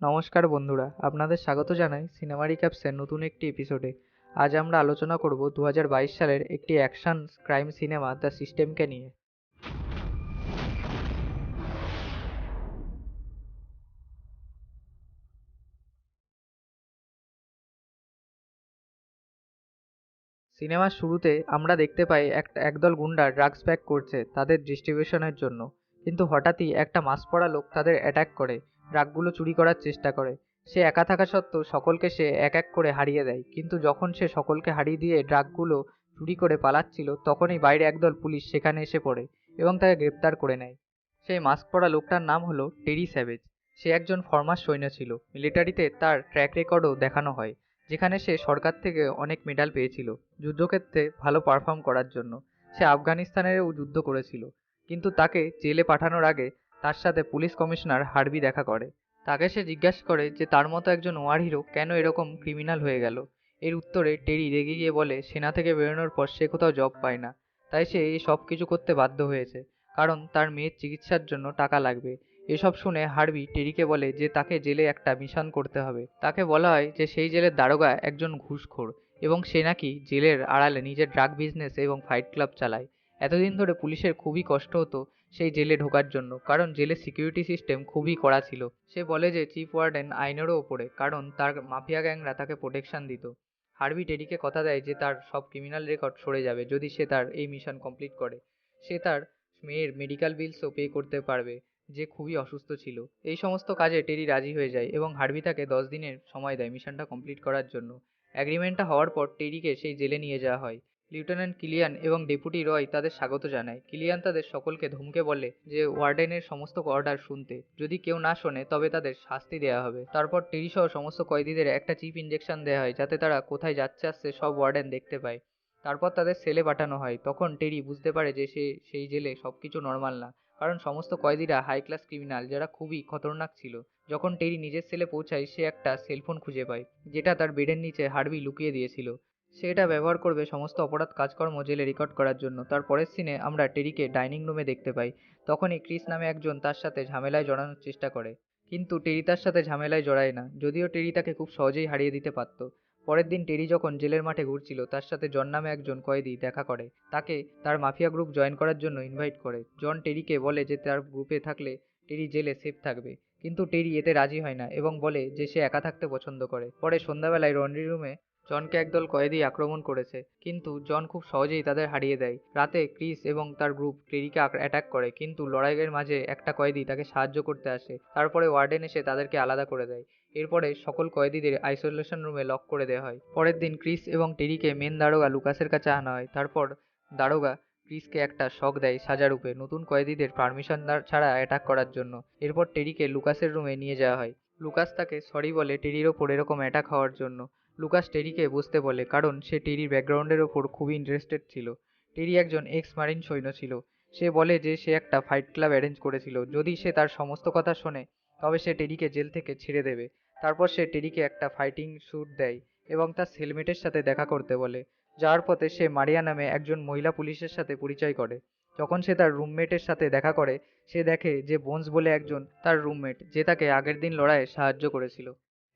নমস্কার বন্ধুরা, আপনাদের স্বাগত জানাই সিনেমা রিক্যাপসের নতুন একটি এপিসোডে। আজ আমরা আলোচনা করব 2022 সালের একটি অ্যাকশন ক্রাইম সিনেমা দ্য সিস্টেমকে নিয়ে। সিনেমার শুরুতে আমরা দেখতে পাই একদল গুন্ডা ড্রাগস প্যাক করছে তাদের ডিস্ট্রিবিউশনের জন্য, কিন্তু হঠাৎই একটা মাস্ক পরা লোক তাদের অ্যাটাক করে ড্রাগগুলো চুরি করার চেষ্টা করে। সে একা থাকা সত্ত্বেও সকলকে সে এক এক করে হারিয়ে দেয়, কিন্তু যখন সে সকলকে হারিয়ে দিয়ে ড্রাগগুলো চুরি করে পালাচ্ছিল তখনই বাইরে একদল পুলিশ সেখানে এসে পড়ে এবং তাকে গ্রেপ্তার করে নেয়। সেই মাস্ক পরা লোকটার নাম হলো টেরি স্যাভেজ। সে একজন ফর্মার সৈন্য ছিল, মিলিটারিতে তার ট্র্যাক রেকর্ডও দেখানো হয়, যেখানে সে সরকার থেকে অনেক মেডাল পেয়েছিল যুদ্ধক্ষেত্রে ভালো পারফর্ম করার জন্য। সে আফগানিস্তানেরও যুদ্ধ করেছিল, কিন্তু তাকে জেলে পাঠানোর আগে তার সাথে পুলিশ কমিশনার হার্বি দেখা করে। তাকে সে জিজ্ঞাসা করে যে তার মতো একজন ওয়ার হিরো কেন এরকম ক্রিমিনাল হয়ে গেল। এর উত্তরে টেরি রেগে গিয়ে বলে সেনা থেকে বেরোনোর পর সে কোথাও জব পায় না, তাই সে এই সব কিছু করতে বাধ্য হয়েছে, কারণ তার মেয়ের চিকিৎসার জন্য টাকা লাগবে। এসব শুনে হার্বি টেরিকে বলে যে তাকে জেলে একটা মিশন করতে হবে। তাকে বলা হয় যে সেই জেলের দারোগা একজন ঘুষখোর এবং সে নাকি জেলের আড়ালে নিজের ড্রাগ বিজনেস এবং ফাইট ক্লাব চালায়। এতদিন ধরে পুলিশের খুবই কষ্ট হতো সেই জেলে ঢোকার জন্য, কারণ জেলের সিকিউরিটি সিস্টেম খুবই কড়া ছিল। সে বলে যে চিফ ওয়ার্ডেন আইনেরও ওপরে, কারণ তার মাফিয়া গ্যাংরা তাকে প্রোটেকশন দিত। হার্বি টেরিকে কথা দেয় যে তার সব ক্রিমিনাল রেকর্ড সরে যাবে যদি সে তার এই মিশন কমপ্লিট করে। সে তার মেয়ের মেডিকেল বিলসও পে করতে পারবে, যে খুবই অসুস্থ ছিল। এই সমস্ত কাজে টেরি রাজি হয়ে যায় এবং হার্বি তাকে 10 দিনের সময় দেয় মিশনটা কমপ্লিট করার জন্য। অ্যাগ্রিমেন্টটা হওয়ার পর টেরিকে সেই জেলে নিয়ে যাওয়া হয়। লিউটেন্যান্ট কিলিয়ান এবং ডেপুটি রয় তাদের স্বাগত জানায়। কিলিয়ান তাদের সকলকে ধমকে বলে যে ওয়ার্ডেনের সমস্ত অর্ডার শুনতে, যদি কেউ না শোনে তবে তাদের শাস্তি দেওয়া হবে। তারপর টেরি সহ সমস্ত কয়েদিদের একটা চিপ ইঞ্জেকশন দেওয়া হয় যাতে তারা কোথায় যাচ্ছে আসছে সব ওয়ার্ডেন দেখতে পায়। তারপর তাদের সেলে পাঠানো হয়। তখন টেরি বুঝতে পারে যে সেই জেলে সবকিছু নর্মাল না, কারণ সমস্ত কয়েদিরা হাই ক্লাস ক্রিমিনাল যারা খুবই খতরনাক ছিল। যখন টেরি নিজের সেলে পৌঁছায় সে একটা সেলফোন খুঁজে পায়, যেটা তার বেডের নিচে হার্বি লুকিয়ে দিয়েছিল। সে এটা ব্যবহার করবে সমস্ত অপরাধ কাজকর্ম জেলে রেকর্ড করার জন্য। তার পরের সিনে আমরা টেরিকে ডাইনিং রুমে দেখতে পাই। তখনই ক্রিস নামে একজন তার সাথে ঝামেলায় জড়ানোর চেষ্টা করে, কিন্তু টেরি তার সাথে ঝামেলায় জড়ায় না, যদিও টেরি তাকে খুব সহজেই হারিয়ে দিতে পারত। পরের দিন টেরি যখন জেলের মাঠে ঘুরছিল তার সাথে জন নামে একজন কয়েদি দেখা করে, তাকে তার মাফিয়া গ্রুপ জয়েন করার জন্য ইনভাইট করে। জন টেরিকে বলে যে তার গ্রুপে থাকলে টেরি জেলে সেফ থাকবে, কিন্তু টেরি এতে রাজি হয় না এবং বলে যে সে একা থাকতে পছন্দ করে। পরে সন্ধ্যাবেলায় লন্ড্রি রুমে জনকে একদল কয়েদি আক্রমণ করেছে, কিন্তু জন খুব সহজেই তাদের হারিয়ে দেয়। রাতে ক্রিস এবং তার গ্রুপ টেরিকে অ্যাটাক করে, কিন্তু লড়াইয়ের মাঝে একটা কয়েদি তাকে সাহায্য করতে আসে। তারপরে ওয়ার্ডেন এসে তাদেরকে আলাদা করে দেয়। এরপরে সকল কয়েদিদের আইসোলেশন রুমে লক করে দেওয়া হয়। পরের দিন ক্রিস এবং টেরিকে মেন দারোগা লুকাসের কাছে আনা হয়। তারপর দারোগা ক্রিসকে একটা শক দেয় সাজারূপে নতুন কয়েদিদের পারমিশন ছাড়া অ্যাটাক করার জন্য। এরপর টেরিকে লুকাসের রুমে নিয়ে যাওয়া হয়। লুকাস তাকে সরি বলে টেরির ওপর এরকম অ্যাটাক হওয়ার জন্য। লুকাস টেরিকে বুঝতে বলে, কারণ সে টেরির ব্যাকগ্রাউন্ডের ওপর খুবই ইন্টারেস্টেড ছিল। টেরি একজন এক্স মারিন সৈন্য ছিল। সে বলে যে সে একটা ফাইট ক্লাব অ্যারেঞ্জ করেছিল, যদি সে তার সমস্ত কথা শোনে তবে সে টেরিকে জেল থেকে ছেড়ে দেবে। তারপর সে টেরিকে একটা ফাইটিং স্যুট দেয় এবং তার সেলমেটের সাথে দেখা করতে বলে। যাওয়ার পথে সে মারিয়া নামে একজন মহিলা পুলিশের সাথে পরিচয় করে। যখন সে তার রুমমেটের সাথে দেখা করে সে দেখে যে বোনস বলে একজন তার রুমমেট, যে তাকে আগের দিন লড়াইয়ে সাহায্য করেছিল।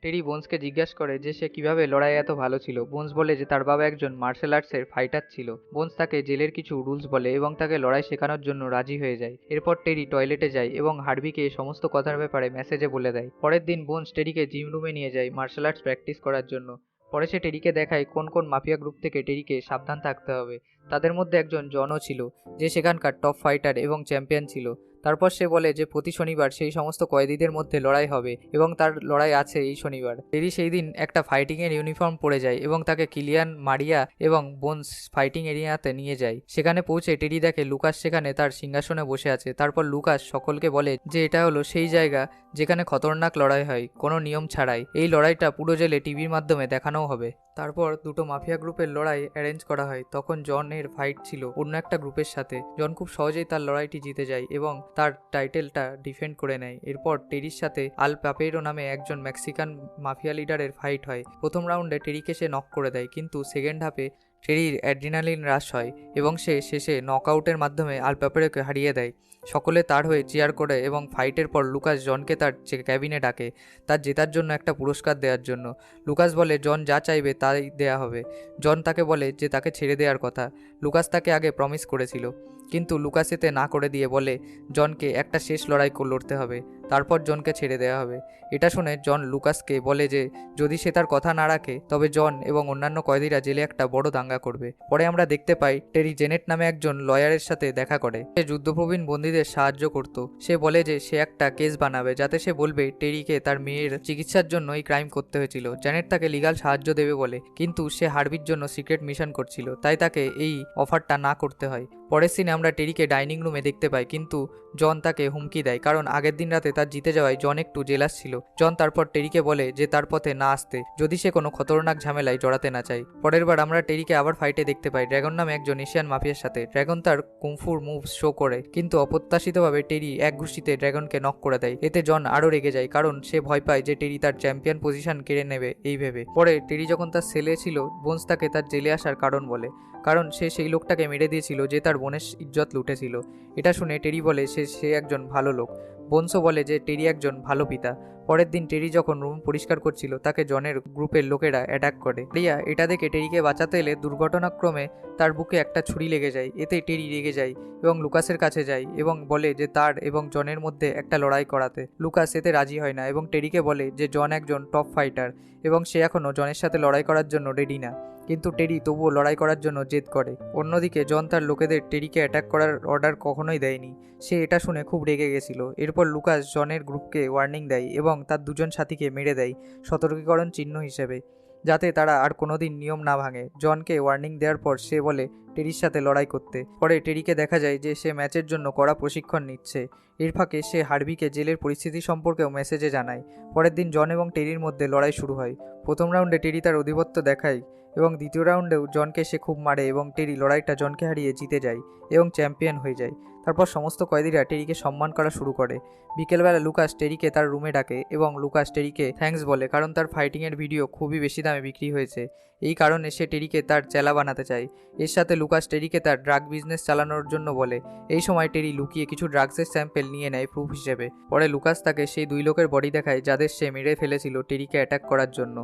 টেরি বোনসকে জিজ্ঞাসা করে যে সে কিভাবে লড়াইয়ে এত ভালো ছিল। বোনস বলে যে তার বাবা একজন মার্শাল আর্টসের ফাইটার ছিল। বোনস তাকে জেলের কিছু রুলস বলে এবং তাকে লড়াই শেখানোর জন্য রাজি হয়ে যায়। এরপর টেরি টয়লেটে যায় এবং হার্বিকে এই সমস্ত কথার ব্যাপারে মেসেজে বলে দেয়। পরের দিন বোনস টেরিকে জিম রুমে নিয়ে যায় মার্শাল আর্টস প্র্যাকটিস করার জন্য। পরে সে টেরিকে দেখায় কোন কোন মাফিয়া গ্রুপ থেকে টেরিকে সাবধান থাকতে হবে। তাদের মধ্যে একজন জনও ছিল, যে সেখানকার টপ ফাইটার এবং চ্যাম্পিয়ন ছিল। তারপর সে বলে যে প্রতি শনিবার সেই সমস্ত কয়েদিদের মধ্যে লড়াই হবে এবং তার লড়াই আছে এই শনিবার। টেরি সেই দিন একটা ফাইটিংয়ের ইউনিফর্ম পরে যায় এবং তাকে কিলিয়ান, মারিয়া এবং বোনস ফাইটিং এরিয়াতে নিয়ে যায়। সেখানে পৌঁছে টেরি দেখে লুকাস সেখানে তার সিংহাসনে বসে আছে। তারপর লুকাস সকলকে বলে যে এটা হলো সেই জায়গা যেখানে খতরনাক লড়াই হয় কোনো নিয়ম ছাড়াই। এই লড়াইটা পুরো জেলে টিভির মাধ্যমে দেখানোও হবে। তারপর দুটো মাফিয়া গ্রুপের লড়াই অ্যারেঞ্জ করা হয়। তখন জনের ফাইট ছিল অন্য একটা গ্রুপের সাথে। জন খুব সহজেই তার লড়াইটি জিতে যায় এবং তার টাইটেলটা ডিফেন্ড করে নেয়। এরপর টেরির সাথে আল পাপেরো নামে একজন মেক্সিকান মাফিয়া লিডারের ফাইট হয়। প্রথম রাউন্ডে টেরিকে সে নক করে দেয়, কিন্তু সেকেন্ড হাফে টেরির অ্যাড্রিনালিন হ্রাস হয় এবং সে শেষে নকআউটের মাধ্যমে আল পাপেরোকে হারিয়ে দেয়। সকলে তার হয়ে চিয়ার করে এবং ফাইটের পর লুকাস জনকে তার ক্যাবিনে ডাকে তার জেতার জন্য একটা পুরস্কার দেওয়ার জন্য। লুকাস বলে জন যা চাইবে তাই দেয়া হবে। জন তাকে বলে যে তাকে ছেড়ে দেওয়ার কথা। লুকাস তাকে আগে প্রমিস করেছিল, কিন্তু লুকাস এতে না করে দিয়ে বলে জনকে একটা শেষ লড়াই লড়তে হবে, তারপর জনকে ছেড়ে দেওয়া হবে। এটা শুনে জন লুকাসকে বলে যে যদি সে তার কথা না রাখে তবে জন এবং অন্যান্য কয়েদিরা জেলে একটা বড় দাঙ্গা করবে। পরে আমরা দেখতে পাই টেরি জেনেট নামে একজন লয়ারের সাথে দেখা করে। সে যুদ্ধপ্রবীণ বন্দীদের সাহায্য করত। সে বলে যে সে একটা কেস বানাবে যাতে সে বলবে টেরিকে তার মেয়ের চিকিৎসার জন্য এই ক্রাইম করতে হয়েছিল। জেনেট তাকে লিগাল সাহায্য দেবে বলে, কিন্তু সে হার্বির জন্য সিক্রেট মিশন করছিল, তাই তাকে এই অফারটা না করতে হয়। পরের সিনে আমরা টেরিকে ডাইনিং রুমে দেখতে পাই, কিন্তু জন তাকে হুমকি দেয়, কারণ আগের দিন রাতে তার জিতে যাওয়ায় জন একটু জেলাস ছিল। জন তারপর টেরিকে বলে যে তার পথে না আসতে যদি সে কোনো খতরনাক ঝামেলায় জড়াতে না চায়। পরের বার আমরা টেরিকে আবার ফাইটে দেখতে পাই ড্রাগন নামে একজন এশিয়ান মাফিয়ার সাথে। ড্রাগন তার কুংফুর মুভস শো করে, কিন্তু অপ্রত্যাশিতভাবে টেরি এক ঘুষিতে ড্রাগনকে নক করে দেয়। এতে জন আরও রেগে যায়, কারণ সে ভয় পায় যে টেরি তার চ্যাম্পিয়ন পজিশন কেড়ে নেবে এই ভেবে। পরে টেরি যখন তার সেলে ছিল, বোনস তাকে তার জেলে আসার কারণ বলে, কারণ সে সেই লোকটাকে মেরে দিয়েছিল যে তার বোনের ইজ্জত লুটেছিল। এটা শুনে টেরি বলে সে একজন ভালো লোক। বোনসও বলে যে টেরি একজন ভালো পিতা। পরের দিন টেরি যখন রুম পরিষ্কার করছিল, তাকে জনের গ্রুপের লোকেরা অ্যাটাক করে। রিয়া এটা দেখে টেরিকে বাঁচাতে এলে দুর্ঘটনাক্রমে তার বুকে একটা ছুরি লেগে যায়। এতে টেরি রেগে যায় এবং লুকাসের কাছে যায় এবং বলে যে তার এবং জনের মধ্যে একটা লড়াই করাতে। লুকাস এতে রাজি হয় না এবং টেরিকে বলে যে জন একজন টপ ফাইটার এবং সে এখনও জনের সাথে লড়াই করার জন্য রেডি না, কিন্তু টেরি তবুও লড়াই করার জন্য জেদ করে। অন্যদিকে জন তার লোকেদের টেরিকে অ্যাটাক করার অর্ডার কখনোই দেয়নি। সে এটা শুনে খুব রেগে গেছিল। এরপর লুকাস জনের গ্রুপকে ওয়ার্নিং দেয় এবং তার দুজন সাথীকে মেরে দেয় সতর্কীকরণ চিহ্ন হিসেবে, যাতে তারা আর কোনোদিন নিয়ম না ভাঙে। জনকে ওয়ার্নিং দেওয়ার পর সে বলে টেরির সাথে লড়াই করতে। পরে টেরিকে দেখা যায় যে সে ম্যাচের জন্য কড়া প্রশিক্ষণ নিচ্ছে। এর ফাঁকে সে হার্বিকে জেলের পরিস্থিতি সম্পর্কেও মেসেজে জানায়। পরের দিন জন এবং টেরির মধ্যে লড়াই শুরু হয়। প্রথম রাউন্ডে টেরি তার আধিপত্য দেখায় এবং দ্বিতীয় রাউন্ডেও জনকে সে খুব মারে এবং টেরি লড়াইটা জনকে হারিয়ে জিতে যায় এবং চ্যাম্পিয়ন হয়ে যায়। তারপর সমস্ত কয়েদিরা টেরিকে সম্মান করা শুরু করে। বিকেলবেলা লুকাস টেরিকে তার রুমে ডাকে এবং লুকাস টেরিকে থ্যাঙ্কস বলে, কারণ তার ফাইটিংয়ের ভিডিও খুবই বেশি দামে বিক্রি হয়েছে। এই কারণে সে টেরিকে তার চেলা বানাতে চায়। এর সাথে লুকাস টেরিকে তার ড্রাগ বিজনেস চালানোর জন্য বলে। এই সময় টেরি লুকিয়ে কিছু ড্রাগসের স্যাম্পেল নিয়ে নেয় প্রুফ হিসেবে। পরে লুকাস তাকে সেই দুই লোকের বডি দেখায় যাদের সে মেরে ফেলেছিল টেরিকে অ্যাটাক করার জন্য,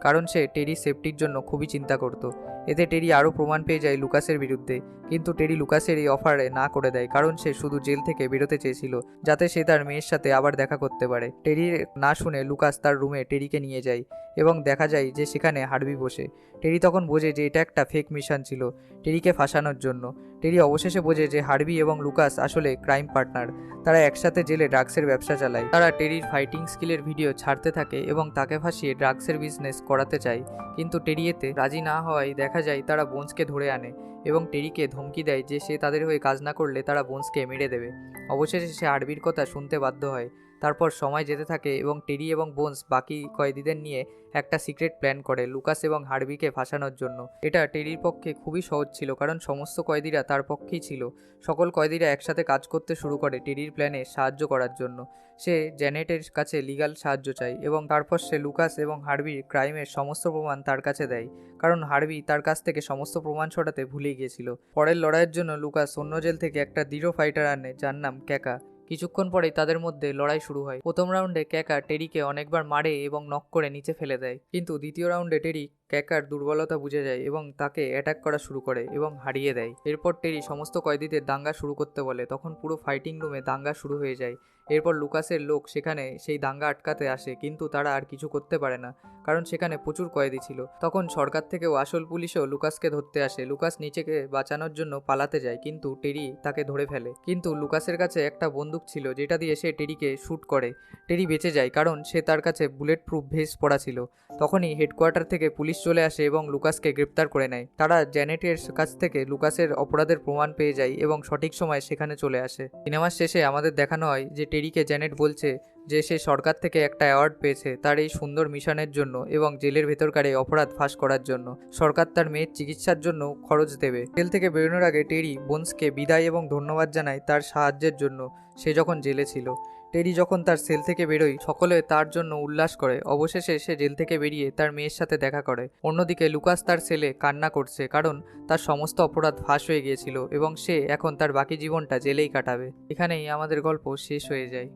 কারণ সে টেরির সেফটির জন্য খুবই চিন্তা করত। এতে টেরি আরও প্রমাণ পেয়ে যায় লুকাসের বিরুদ্ধে, কিন্তু টেরি লুকাসের এই অফারে না করে দেয়, কারণ সে শুধু জেল থেকে বেরোতে চেয়েছিল যাতে সে তার মেয়ের সাথে আবার দেখা করতে পারে। টেরির না শুনে লুকাস তার রুমে টেরিকে নিয়ে যায় এবং দেখা যায় যে সেখানে হার্বি বসে। টেরি তখন বোঝে যে এটা একটা ফেক মিশন ছিল টেরিকে ফাঁসানোর জন্য। টেরি অবশেষে বোঝে যে হার্বি এবং লুকাস আসলে ক্রাইম পার্টনার। তারা একসাথে জেলে ড্রাগসের ব্যবসা চালায়। তারা টেরির ফাইটিং স্কিলের ভিডিও ছাড়তে থাকে এবং তাকে ফাঁসিয়ে ড্রাগসের বিজনেস করাতে চায়, কিন্তু টেরি এতে রাজি না হওয়ায় দেখা যায় তারা বোনসকে ধরে আনে এবং টেরিকে ধমকি দেয় যে সে তাদের হয়ে কাজ না করলে তারা বোনসকে মেরে দেবে। অবশেষে সে হার্বির কথা শুনতে বাধ্য হয়। তারপর সময় যেতে থাকে এবং টেরি এবং বোনস বাকি কয়েদিদের নিয়ে একটা সিক্রেট প্ল্যান করে লুকাস এবং হার্বিকে ফাঁসানোর জন্য। এটা টেরির পক্ষে খুবই সহজ ছিল, কারণ সমস্ত কয়েদিরা তার পক্ষেই ছিল। সকল কয়েদিরা একসাথে কাজ করতে শুরু করে টেরির প্ল্যানে সাহায্য করার জন্য। সে জ্যানেটের কাছে লিগ্যাল সাহায্য চায় এবং তারপর সে লুকাস এবং হার্বির ক্রাইমের সমস্ত প্রমাণ তার কাছে দেয়, কারণ হার্বি তার কাছ থেকে সমস্ত প্রমাণ ছড়াতে ভুলে গিয়েছিল। পরের লড়াইয়ের জন্য লুকাস অন্য জেল থেকে একটা দৃঢ় ফাইটার আনে যার নাম ক্যাকা। কিছুক্ষণ পরেই তাদের মধ্যে লড়াই শুরু হয়। প্রথম রাউন্ডে ক্যাকা টেরিকে অনেকবার মারে এবং নক করে নিচে ফেলে দেয়, কিন্তু দ্বিতীয় রাউন্ডে টেরি ক্যাকার দুর্বলতা বুঝে যায় এবং তাকে অ্যাটাক করা শুরু করে এবং হারিয়ে দেয়। এরপর টেরি সমস্ত কয়েদিদের দাঙ্গা শুরু করতে বলে। তখন পুরো ফাইটিং রুমে দাঙ্গা শুরু হয়ে যায়। এরপর লুকাসের লোক সেখানে সেই দাঙ্গা আটকাতে আসে, কিন্তু তারা আর কিছু করতে পারে না, কারণ সেখানে প্রচুর কয়েদি ছিল। তখন সরকার থেকেও আসল পুলিশও লুকাসকে ধরতে আসে। লুকাস নিচেকে বাঁচানোর জন্য পালাতে যায়, কিন্তু টেরি তাকে ধরে ফেলে। কিন্তু লুকাসের কাছে একটা বন্দুক ছিল যেটা দিয়ে সে টেরিকে শ্যুট করে। টেরি বেঁচে যায় কারণ সে তার কাছে বুলেট প্রুফ ভেস্ট পরা ছিল। তখনই হেডকোয়ার্টার থেকে পুলিশ চলে আসে এবং লুকাসকে গ্রেপ্তার করে নেয়। তারা জ্যানেটের কাছ থেকে লুকাসের অপরাধের প্রমাণ পেয়ে যায় এবং সঠিক সময় সেখানে চলে আসে। সিনেমার শেষে আমাদের দেখানো হয় যে টেরিকে জ্যানেট বলছে যে সে সরকার থেকে একটা অ্যাওয়ার্ড পেয়েছে তার এই সুন্দর মিশনের জন্য এবং জেলের ভেতরকার এই অপরাধ ফাঁস করার জন্য। সরকার তার মেয়ের চিকিৎসার জন্য খরচ দেবে। জেল থেকে বেরোনোর আগে টেরি বোনসকে বিদায় এবং ধন্যবাদ জানায় তার সাহায্যের জন্য সে যখন জেলে ছিল। টেরি যখন তার সেল থেকে বেরোয় সকলে তার জন্য উল্লাস করে। অবশেষে সে জেল থেকে বেরিয়ে তার মেয়ের সাথে দেখা করে। অন্যদিকে লুকাস তার সেলে কান্না করছে, কারণ তার সমস্ত অপরাধ ফাঁস হয়ে গিয়েছিল এবং সে এখন তার বাকি জীবনটা জেলেই কাটাবে। এখানেই আমাদের গল্প শেষ হয়ে যায়।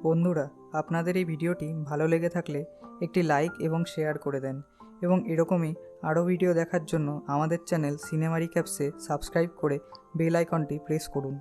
বন্ধুরা, আপনাদের এই ভিডিওটি ভালো লেগে থাকলে একটি লাইক এবং শেয়ার করে দেন এবং এরকমই আরও ভিডিও দেখার জন্য আমাদের চ্যানেল সিনেমা রিক্যাপসে সাবস্ক্রাইব করে বেল আইকনটি প্রেস করুন।